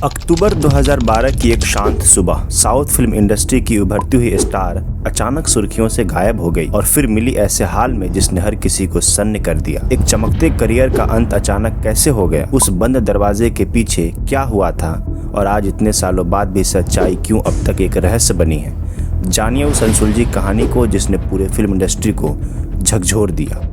अक्टूबर 2012 की एक शांत सुबह साउथ फिल्म इंडस्ट्री की उभरती हुई स्टार अचानक सुर्खियों से गायब हो गई और फिर मिली ऐसे हाल में जिसने हर किसी को सन्न कर दिया। एक चमकते करियर का अंत अचानक कैसे हो गया, उस बंद दरवाजे के पीछे क्या हुआ था और आज इतने सालों बाद भी सच्चाई क्यों अब तक एक रहस्य बनी है। जानिए उस अनसुलझी कहानी को जिसने पूरे फिल्म इंडस्ट्री को झकझोर दिया।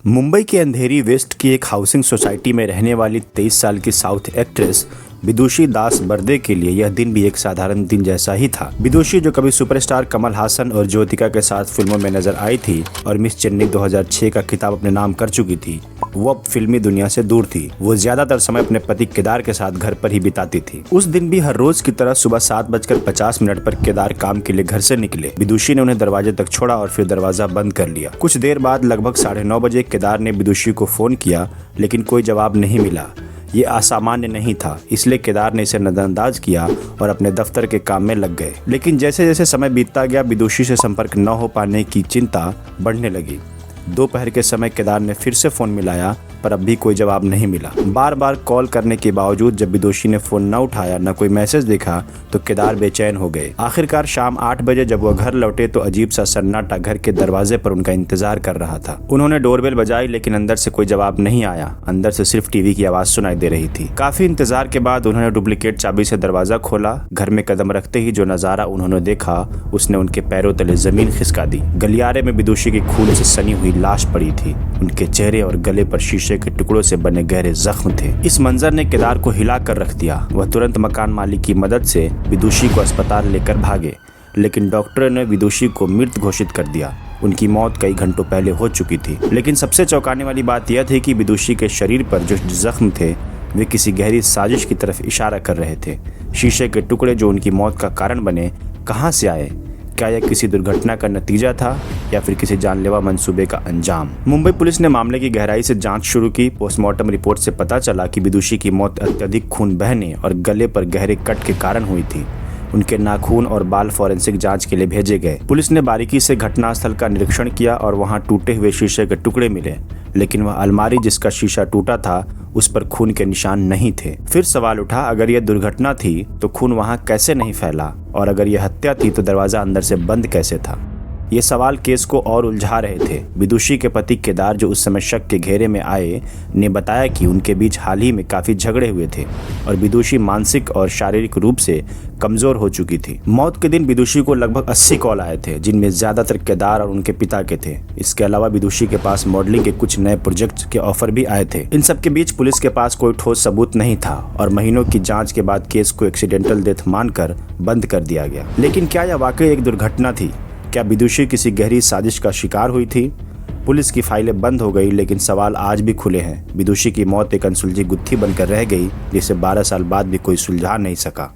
मुंबई के अंधेरी वेस्ट की एक हाउसिंग सोसाइटी में रहने वाली 23 साल की साउथ एक्ट्रेस विदुषी दास बर्दे के लिए यह दिन भी एक साधारण दिन जैसा ही था। विदुषी जो कभी सुपरस्टार कमल हासन और ज्योतिका के साथ फिल्मों में नजर आई थी और मिस चेन्नई 2006 का खिताब अपने नाम कर चुकी थी, वो अब फिल्मी दुनिया से दूर थी। वो ज्यादातर समय अपने पति केदार के साथ घर पर ही बिताती थी। उस दिन भी हर रोज की तरह सुबह 7:50 पर केदार काम के लिए घर से निकले। विदुषी ने उन्हें दरवाजे तक छोड़ा और फिर दरवाजा बंद कर लिया। कुछ देर बाद लगभग 9:30 बजे केदार ने विदुषी को फोन किया, लेकिन कोई जवाब नहीं मिला। ये असामान्य नहीं था, इसलिए केदार ने इसे नजरअंदाज किया और अपने दफ्तर के काम में लग गए। लेकिन जैसे जैसे समय बीतता गया, विदुषी से संपर्क न हो पाने की चिंता बढ़ने लगी। दोपहर के समय केदार ने फिर से फोन मिलाया, पर अब भी कोई जवाब नहीं मिला। बार बार कॉल करने के बावजूद जब विदुषी ने फोन न उठाया, न कोई मैसेज दिखा, तो केदार बेचैन हो गए। आखिरकार शाम 8 बजे जब वह घर लौटे तो अजीब सा सन्नाटा घर के दरवाजे पर उनका इंतजार कर रहा था। उन्होंने डोरबेल बजाई, लेकिन अंदर से कोई जवाब नहीं आया। अंदर से सिर्फ टीवी की आवाज सुनाई दे रही थी। काफी इंतजार के बाद उन्होंने डुप्लीकेट चाबी से दरवाजा खोला। घर में कदम रखते ही जो नजारा उन्होंने देखा, उसने उनके पैरों तले जमीन खिसका दी। गलियारे में विदुषी की खून से सनी हुई लाश पड़ी थी। उनके चेहरे और गले पर शीशे के टुकड़ों से बने गहरे जख्म थे। इस मंजर ने केदार को हिला कर रख दिया। वह तुरंत मकान मालिक की मदद से विदुषी को अस्पताल लेकर भागे, लेकिन डॉक्टर ने विदुषी को मृत घोषित कर दिया। उनकी मौत कई घंटों पहले हो चुकी थी। लेकिन सबसे चौंकाने वाली बात यह थी कि विदुषी के शरीर पर जो जख्म थे वे किसी गहरी साजिश की तरफ इशारा कर रहे थे। शीशे के टुकड़े जो उनकी मौत का कारण बने, कहां से आए? क्या यह किसी दुर्घटना का नतीजा था या फिर किसी जानलेवा मंसूबे का अंजाम? मुंबई पुलिस ने मामले की गहराई से जांच शुरू की। पोस्टमार्टम रिपोर्ट से पता चला कि विदुषी की मौत अत्यधिक खून बहने और गले पर गहरे कट के कारण हुई थी। उनके नाखून और बाल फॉरेंसिक जांच के लिए भेजे गए। पुलिस ने बारीकी से घटनास्थल का निरीक्षण किया और वहां टूटे हुए शीशे के टुकड़े मिले, लेकिन वह अलमारी जिसका शीशा टूटा था उस पर खून के निशान नहीं थे। फिर सवाल उठा, अगर यह दुर्घटना थी तो खून वहां कैसे नहीं फैला, और अगर यह हत्या थी तो दरवाजा अंदर से बंद कैसे था? ये सवाल केस को और उलझा रहे थे। विदुषी के पति केदार, जो उस समय शक के घेरे में आए, ने बताया कि उनके बीच हाल ही में काफी झगड़े हुए थे और विदुषी मानसिक और शारीरिक रूप से कमजोर हो चुकी थी। मौत के दिन विदुषी को लगभग 80 कॉल आए थे, जिनमें ज्यादातर केदार और उनके पिता के थे। इसके अलावा विदुषी के पास मॉडलिंग के कुछ नए प्रोजेक्ट के ऑफर भी आए थे। इन सब के बीच पुलिस के पास कोई ठोस सबूत नहीं था और महीनों की जाँच के बाद केस को एक्सीडेंटल डेथ मानकर बंद कर दिया गया। लेकिन क्या यह वाकई एक दुर्घटना थी? क्या विदुषी किसी गहरी साजिश का शिकार हुई थी? पुलिस की फाइलें बंद हो गई, लेकिन सवाल आज भी खुले हैं। विदुषी की मौत एक अनसुलझी गुत्थी बनकर रह गई, जिसे 12 साल बाद भी कोई सुलझा नहीं सका।